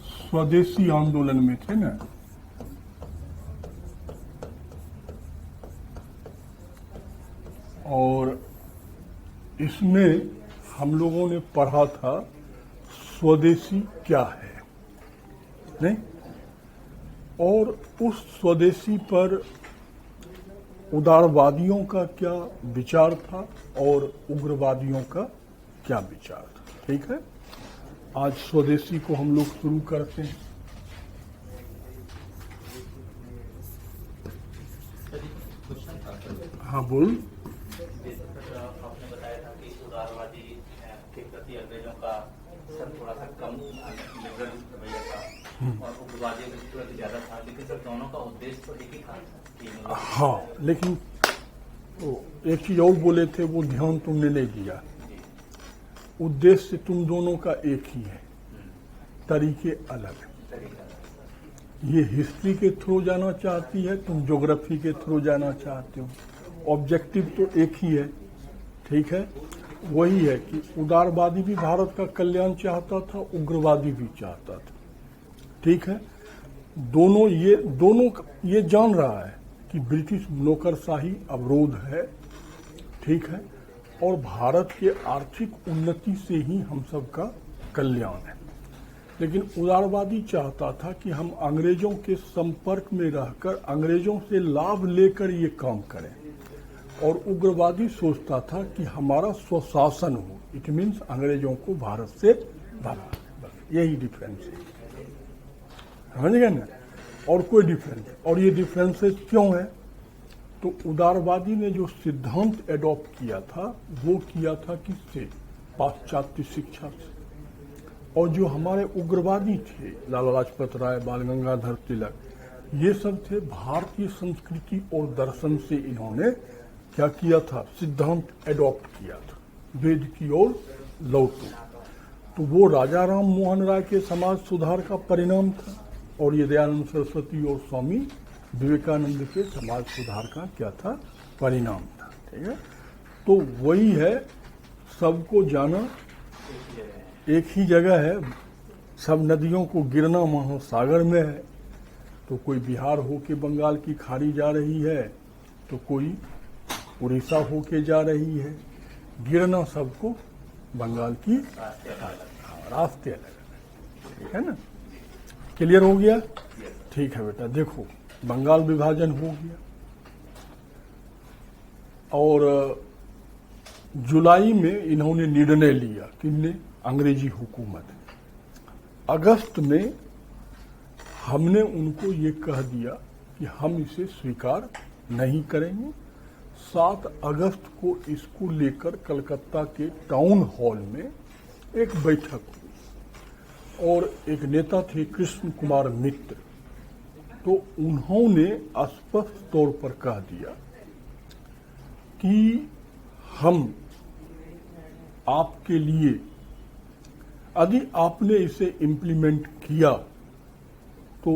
स्वदेशी आंदोलन में थे ना, और इसमें हम लोगों ने पढ़ा था स्वदेशी क्या है, नहीं? और उस स्वदेशी पर उदारवादियों का क्या विचार था और उग्रवादियों का क्या विचार था। ठीक है, आज स्वदेशी को हम लोग शुरू करते हैं। हाँ बोल। आपने बताया था कि उदारवादी के प्रति अंग्रेजों का सर थोड़ा सा कम लिबरल रवैया था और उग्रवादियों के प्रति ज्यादा था, लेकिन सर दोनों का उद्देश्य तो एक ही था। हाँ, लेकिन एक चीज और बोले थे, वो ध्यान तुमने नहीं दिया। उद्देश्य तुम दोनों का एक ही है, तरीके अलग है। ये हिस्ट्री के थ्रू जाना चाहती है, तुम ज्योग्राफी के थ्रू जाना चाहते हो। ऑब्जेक्टिव तो एक ही है। ठीक है, वही है कि उदारवादी भी भारत का कल्याण चाहता था, उग्रवादी भी चाहता था। ठीक है, दोनों ये जान रहा है कि ब्रिटिश नौकरशाही अवरोध है। ठीक है, और भारत के आर्थिक उन्नति से ही हम सबका कल्याण है। लेकिन उदारवादी चाहता था कि हम अंग्रेजों के संपर्क में रहकर अंग्रेजों से लाभ लेकर ये काम करें, और उग्रवादी सोचता था कि हमारा स्वशासन हो। इट मीन्स अंग्रेजों को भारत से भगा। बस यही डिफरेंस है, समझ गए ना? और कोई डिफरेंस। और ये डिफरेंसेस क्यों है? तो उदारवादी ने जो सिद्धांत एडॉप्ट किया था वो किया था किससे? पाश्चात्य शिक्षा से। और जो हमारे उग्रवादी थे, लाला लाजपत राय, बाल गंगाधर तिलक, ये सब थे भारतीय संस्कृति और दर्शन से इन्होंने क्या किया था? सिद्धांत एडॉप्ट किया था। वेद की ओर लौटो। तो वो राजा राम मोहन राय के समाज सुधार का परिणाम था, और ये दयानंद सरस्वती और स्वामी विवेकानंद के समाज सुधार का क्या था? परिणाम था। ठीक है, तो वही है, सबको जाना एक ही जगह है। सब नदियों को गिरना महासागर में है। तो कोई बिहार होके बंगाल की खाड़ी जा रही है, तो कोई उड़ीसा होके जा रही है। गिरना सबको बंगाल की रास्ते अलग। ठीक है ना? क्लियर हो गया? ठीक है बेटा, देखो बंगाल विभाजन हो गया, और जुलाई में इन्होंने निर्णय लिया, किसने? अंग्रेजी हुकूमत। अगस्त में हमने उनको ये कह दिया कि हम इसे स्वीकार नहीं करेंगे। 7 अगस्त को इसको लेकर कलकत्ता के टाउन हॉल में एक बैठक हुई, और एक नेता थे कृष्ण कुमार मित्र। तो उन्होंने स्पष्ट तौर पर कह दिया कि हम आपके लिए, यदि आपने इसे इम्प्लीमेंट किया तो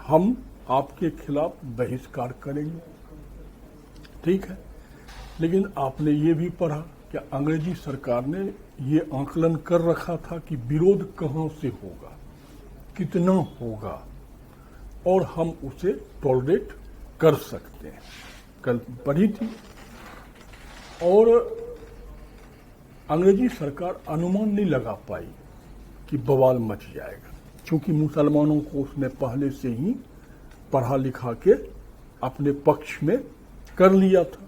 हम आपके खिलाफ बहिष्कार करेंगे। ठीक है, लेकिन आपने ये भी पढ़ा कि अंग्रेजी सरकार ने ये आकलन कर रखा था कि विरोध कहाँ से होगा, कितना होगा, और हम उसे टॉलरेट कर सकते हैं। कल पढ़ी थी। और अंग्रेजी सरकार अनुमान नहीं लगा पाई कि बवाल मच जाएगा, क्योंकि मुसलमानों को उसने पहले से ही पढ़ा लिखा के अपने पक्ष में कर लिया था।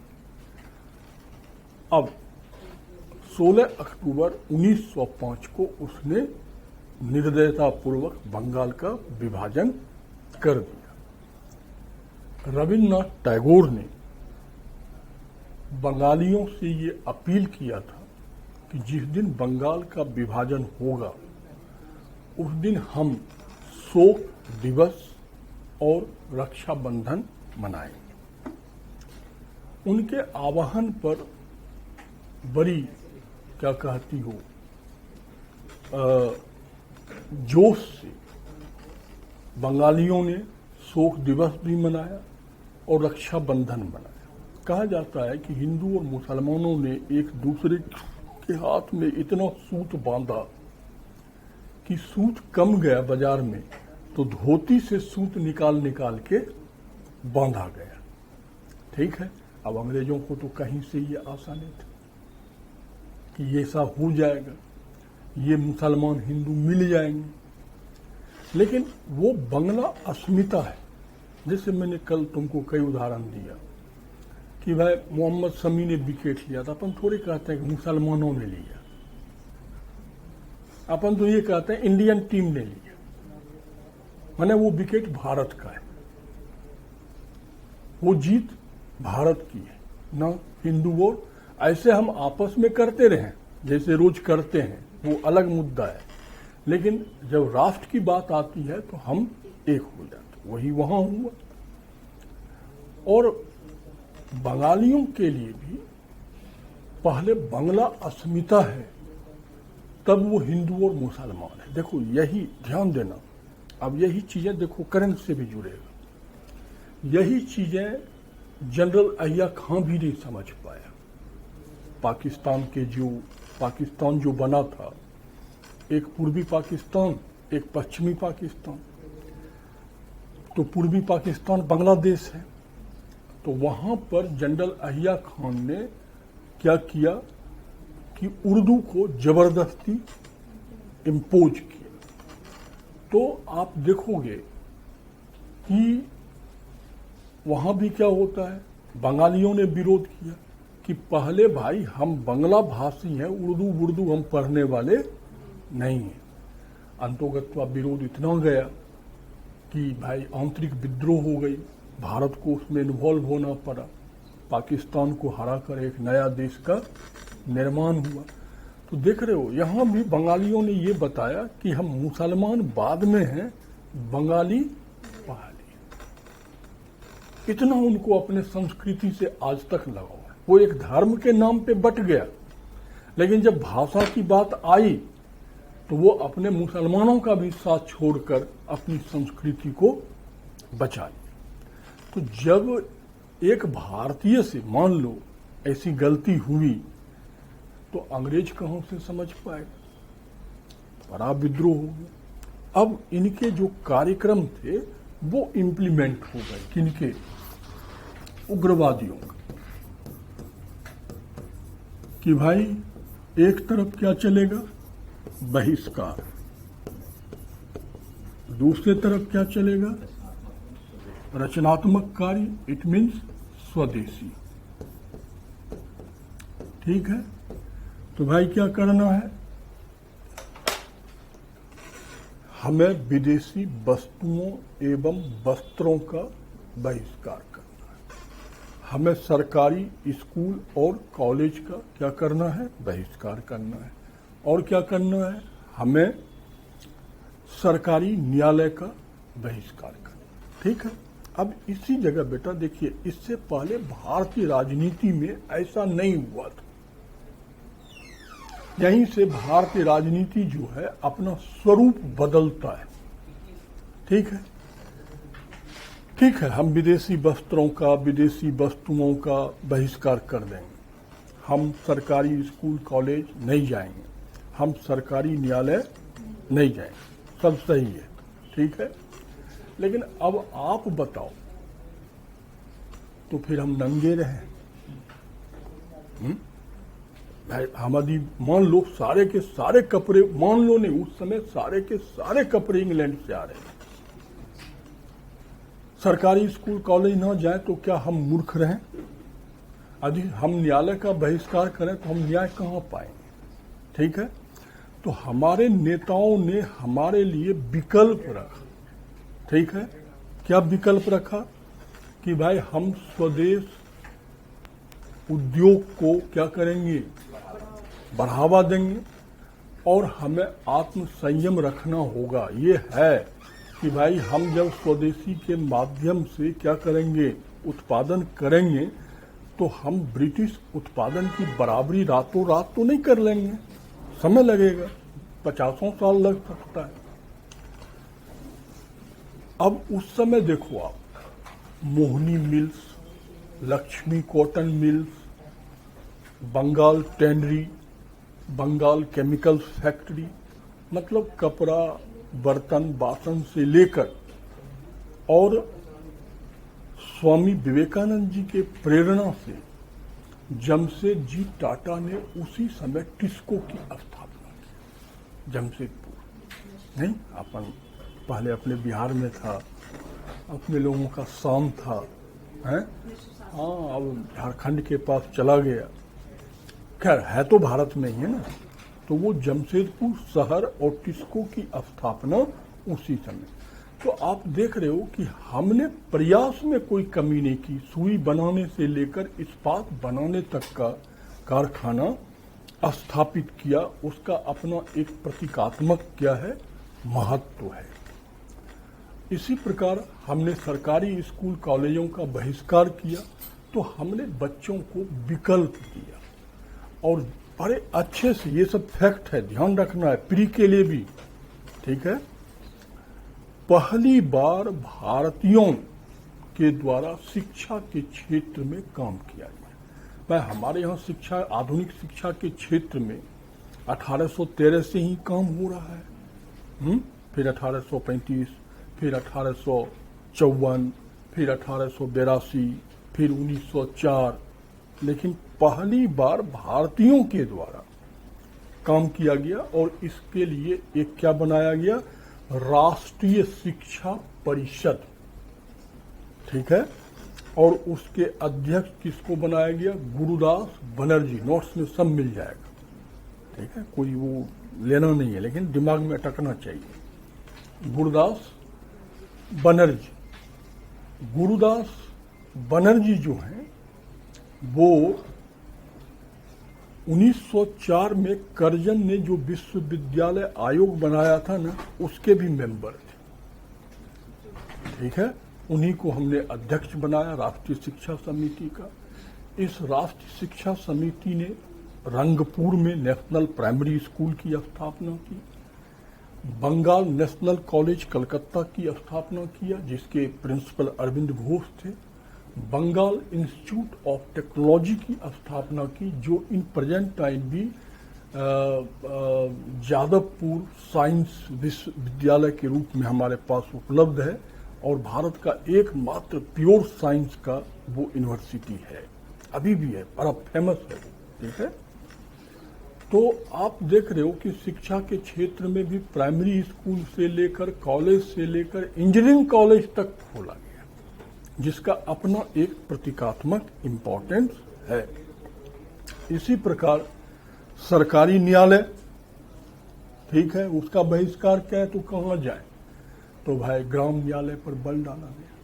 अब 16 अक्टूबर 1905 को उसने निर्दयतापूर्वक बंगाल का विभाजन कर दिया। रविन्द्रनाथ टैगोर ने बंगालियों से ये अपील किया था कि जिस दिन बंगाल का विभाजन होगा उस दिन हम शोक दिवस और रक्षाबंधन मनाएंगे। उनके आह्वान पर बड़ी क्या कहती हो जोश से बंगालियों ने शोक दिवस भी मनाया और रक्षाबंधन मनाया। कहा जाता है कि हिंदू और मुसलमानों ने एक दूसरे उसके हाथ में इतना सूत बांधा कि सूत कम गया बाजार में, तो धोती से सूत निकाल निकाल के बांधा गया। ठीक है, अब अंग्रेजों को तो कहीं से ये आशा नहीं था कि ये सब हो जाएगा, ये मुसलमान हिंदू मिल जाएंगे। लेकिन वो बंगला अस्मिता है। जैसे मैंने कल तुमको कई उदाहरण दिया कि भाई मोहम्मद शमी ने विकेट लिया था, अपन थोड़ी कहते हैं कि मुसलमानों ने लिया, अपन तो ये कहते हैं इंडियन टीम ने लिया, माने वो विकेट भारत का है, वो जीत भारत की है, ना हिंदू वोट। ऐसे हम आपस में करते रहे जैसे रोज करते हैं, वो अलग मुद्दा है, लेकिन जब राष्ट्र की बात आती है तो हम एक हो जाते, वही वहां हुआ। और बंगालियों के लिए भी पहले बंगला अस्मिता है, तब वो हिंदू और मुसलमान है। देखो यही ध्यान देना, अब यही चीजें देखो करंट से भी जुड़ेगा। यही चीजें जनरल अय्या खां भी नहीं समझ पाया। पाकिस्तान जो बना था, एक पूर्वी पाकिस्तान, एक पश्चिमी पाकिस्तान। तो पूर्वी पाकिस्तान बांग्लादेश है, तो वहां पर जनरल अय्या खान ने क्या किया कि उर्दू को जबरदस्ती इम्पोज किया। तो आप देखोगे कि वहां भी क्या होता है, बंगालियों ने विरोध किया कि पहले भाई हम बांग्ला भाषी हैं, उर्दू हम पढ़ने वाले नहीं है। अंतोगत्वा विरोध इतना गया कि भाई आंतरिक विद्रोह हो गई, भारत को उसमें इन्वॉल्व होना पड़ा, पाकिस्तान को हराकर एक नया देश का निर्माण हुआ। तो देख रहे हो, यहां भी बंगालियों ने ये बताया कि हम मुसलमान बाद में हैं, बंगाली पहले। इतना उनको अपने संस्कृति से आज तक लगाव है। वो एक धर्म के नाम पे बट गया, लेकिन जब भाषा की बात आई तो वो अपने मुसलमानों का भी साथ छोड़कर अपनी संस्कृति को बचा लिया। तो जब एक भारतीय से मान लो ऐसी गलती हुई, तो अंग्रेज कहां से समझ पाएगा, बड़ा विद्रोह हो गया। अब इनके जो कार्यक्रम थे वो इम्प्लीमेंट हो गए, किनके, उग्रवादियों का, कि भाई एक तरफ क्या चलेगा, बहिष्कार, दूसरे तरफ क्या चलेगा, रचनात्मक कार्य, इट मीन्स स्वदेशी। ठीक है, तो भाई क्या करना है, हमें विदेशी वस्तुओं एवं वस्त्रों का बहिष्कार करना है, हमें सरकारी स्कूल और कॉलेज का क्या करना है, बहिष्कार करना है, और क्या करना है, हमें सरकारी न्यायालय का बहिष्कार करना। ठीक है, अब इसी जगह बेटा देखिए, इससे पहले भारतीय राजनीति में ऐसा नहीं हुआ था। यहीं से भारतीय राजनीति जो है अपना स्वरूप बदलता है। ठीक है, ठीक है, हम विदेशी वस्त्रों का, विदेशी वस्तुओं का बहिष्कार कर देंगे, हम सरकारी स्कूल कॉलेज नहीं जाएंगे, हम सरकारी न्यायालय नहीं जाएंगे, सब सही है। ठीक है, लेकिन अब आप बताओ, तो फिर हम नंगे रहे? हमारी मान लो सारे के सारे कपड़े, मान लो नहीं, उस समय सारे के सारे कपड़े इंग्लैंड से आ रहे हैं, सरकारी स्कूल कॉलेज ना जाए तो क्या हम मूर्ख रहें? यदि हम न्यायालय का बहिष्कार करें तो हम न्याय कहां पाएंगे? ठीक है, तो हमारे नेताओं ने हमारे लिए विकल्प रखा। ठीक है, क्या विकल्प रखा कि भाई हम स्वदेश उद्योग को क्या करेंगे, बढ़ावा देंगे, और हमें आत्म संयम रखना होगा। ये है कि भाई हम जब स्वदेशी के माध्यम से क्या करेंगे, उत्पादन करेंगे, तो हम ब्रिटिश उत्पादन की बराबरी रातों रात तो नहीं कर लेंगे, समय लगेगा, 50 साल लग सकता है। अब उस समय देखो आप, Mohini mills, Lakshmi cotton mills, Bengal tannery, Bengal chemicals factory, मतलब कपड़ा, बर्तन, बासन से लेकर, और स्वामी विवेकानंद जी के प्रेरणा से जमशेदजी टाटा ने उसी समय टिस्को की स्थापना की। जमशेदपुर नहीं, अपन पहले अपने बिहार में था, अपने लोगों का शाम था, हैं? हाँ, अब झारखंड के पास चला गया। खैर है तो भारत में ही है ना। तो वो जमशेदपुर शहर और टिस्को की स्थापना उसी समय। तो आप देख रहे हो कि हमने प्रयास में कोई कमी नहीं की। सुई बनाने से लेकर इस्पात बनाने तक का कारखाना स्थापित किया। उसका अपना एक प्रतीकात्मक क्या है, महत्व है। इसी प्रकार हमने सरकारी स्कूल कॉलेजों का बहिष्कार किया, तो हमने बच्चों को विकल्प दिया। और बड़े अच्छे से, ये सब फैक्ट है, ध्यान रखना है, प्री के लिए भी, ठीक है। पहली बार भारतीयों के द्वारा शिक्षा के क्षेत्र में काम किया गया। मैं हमारे यहाँ शिक्षा, आधुनिक शिक्षा के क्षेत्र में 1813 से ही काम हो रहा है। फिर 1835, फिर 1854, फिर 1882, फिर 1904, लेकिन पहली बार भारतीयों के द्वारा काम किया गया। और इसके लिए एक क्या बनाया गया, राष्ट्रीय शिक्षा परिषद, ठीक है। और उसके अध्यक्ष किसको बनाया गया, गुरुदास बनर्जी। नोट्स में सब मिल जाएगा, ठीक है, कोई वो लेना नहीं है, लेकिन दिमाग में अटकना चाहिए। गुरुदास बनर्जी, गुरुदास बनर्जी जो हैं, वो 1904 में करजन ने जो विश्वविद्यालय आयोग बनाया था ना, उसके भी मेंबर थे, ठीक है। उन्हीं को हमने अध्यक्ष बनाया राष्ट्रीय शिक्षा समिति का। इस राष्ट्रीय शिक्षा समिति ने रंगपुर में नेशनल प्राइमरी स्कूल की स्थापना की, बंगाल नेशनल कॉलेज कलकत्ता की स्थापना किया, जिसके प्रिंसिपल अरविंद घोष थे। बंगाल इंस्टीट्यूट ऑफ टेक्नोलॉजी की स्थापना की, जो इन प्रेजेंट टाइम भी जादवपुर साइंस विश्वविद्यालय के रूप में हमारे पास उपलब्ध है, और भारत का एकमात्र प्योर साइंस का वो यूनिवर्सिटी है, अभी भी है, बड़ा फेमस है, ठीक है। तो आप देख रहे हो कि शिक्षा के क्षेत्र में भी प्राइमरी स्कूल से लेकर कॉलेज से लेकर इंजीनियरिंग कॉलेज तक खोला गया, जिसका अपना एक प्रतीकात्मक इम्पोर्टेंस है। इसी प्रकार सरकारी न्यायालय, ठीक है, उसका बहिष्कार क्या है, तो कहाँ जाए, तो भाई ग्राम न्यायालय पर बल डाला गया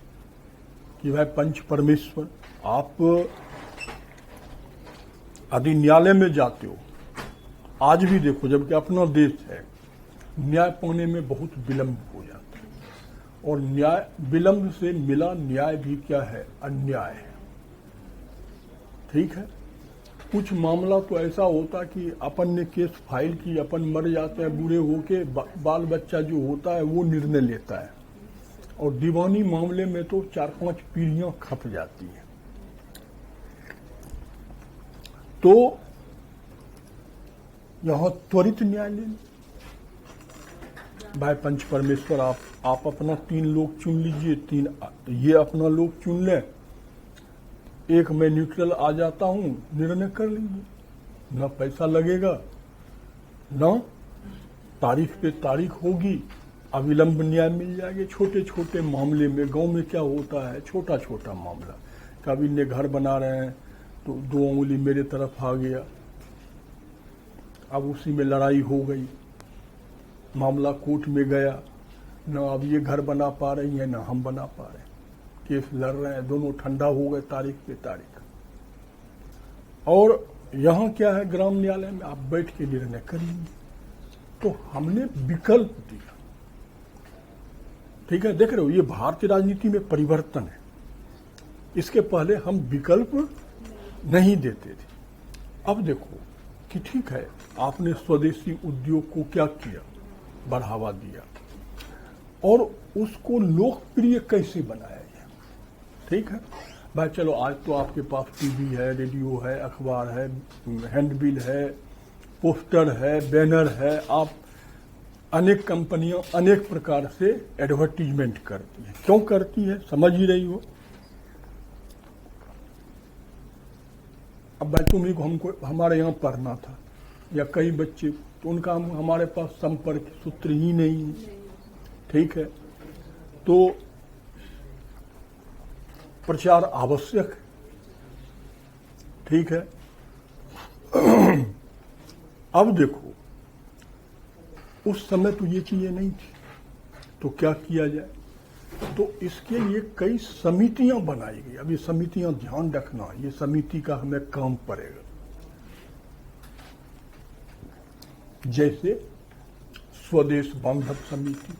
कि भाई पंच परमेश्वर, आप यदि न्यायालय में जाते हो, आज भी देखो, जबकि अपना देश है, न्याय पाने में बहुत विलंब हो जाता है, और न्याय विलंब से मिला न्याय भी क्या है, अन्याय है, ठीक है। कुछ मामला तो ऐसा होता कि अपन ने केस फाइल की, अपन मर जाते हैं बूढ़े होके, बाल बच्चा जो होता है वो निर्णय लेता है, और दीवानी मामले में तो 4-5 पीढ़ियां खप जाती हैं। तो यहां त्वरित न्यायालय, भाई पंच परमेश्वर, आप अपना 3 लोग चुन लीजिए, 3 ये अपना लोग चुन लें, एक मैं न्यूट्रल आ जाता हूं, निर्णय कर लीजिए, ना पैसा लगेगा, ना तारीख पे तारीख होगी, अविलंब न्याय मिल जाएगा। छोटे छोटे मामले में, गांव में क्या होता है, छोटा छोटा मामला, कभी ने घर बना रहे हैं तो 2 उंगली मेरे तरफ आ गया, अब उसी में लड़ाई हो गई, मामला कोर्ट में गया, ना अब ये घर बना पा रही है, ना हम बना पा रहे हैं, केस लड़ रहे हैं, दोनों ठंडा हो गए तारीख पे तारीख। और यहां क्या है, ग्राम न्यायालय में आप बैठ के निर्णय करेंगे। तो हमने विकल्प दिया, ठीक है। देख रहे हो, ये भारतीय राजनीति में परिवर्तन है। इसके पहले हम विकल्प नहीं देते थे। अब देखो कि ठीक है, आपने स्वदेशी उद्योग को क्या किया, बढ़ावा दिया, और उसको लोकप्रिय कैसे बनाया गया, ठीक है भाई। चलो आज तो आपके पास टीवी है, रेडियो है, अखबार है, हैंडबिल है, पोस्टर है, बैनर है, आप अनेक कंपनियां अनेक प्रकार से एडवर्टीजमेंट करती हैं। क्यों करती है समझ ही रही हो। अब भाई तुम्ही को हमको हमारे यहाँ पढ़ना था या कई बच्चे, तो उनका हमारे पास संपर्क सूत्र ही नहीं है, ठीक है, तो प्रचार आवश्यक है, ठीक है। अब देखो उस समय तो ये चीजें नहीं थी, तो क्या किया जाए, तो इसके लिए कई समितियां बनाई गई। अब ये समितियां ध्यान रखना, ये समिति का हमें काम पड़ेगा। जैसे स्वदेश बांधव समिति,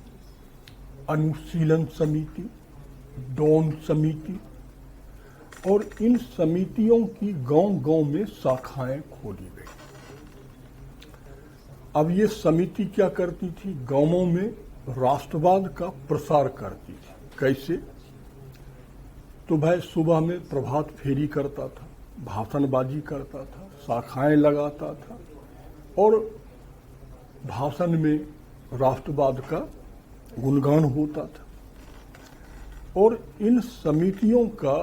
अनुशीलन समिति, डॉन समिति, और इन समितियों की गांव-गांव में शाखाएं खोली गई। अब ये समिति क्या करती थी, गांवों में राष्ट्रवाद का प्रसार करती थी। कैसे, तो भाई सुबह में प्रभात फेरी करता था, भाषणबाजी करता था, शाखाएं लगाता था और भाषण में राष्ट्रवाद का गुणगान होता था। और इन समितियों का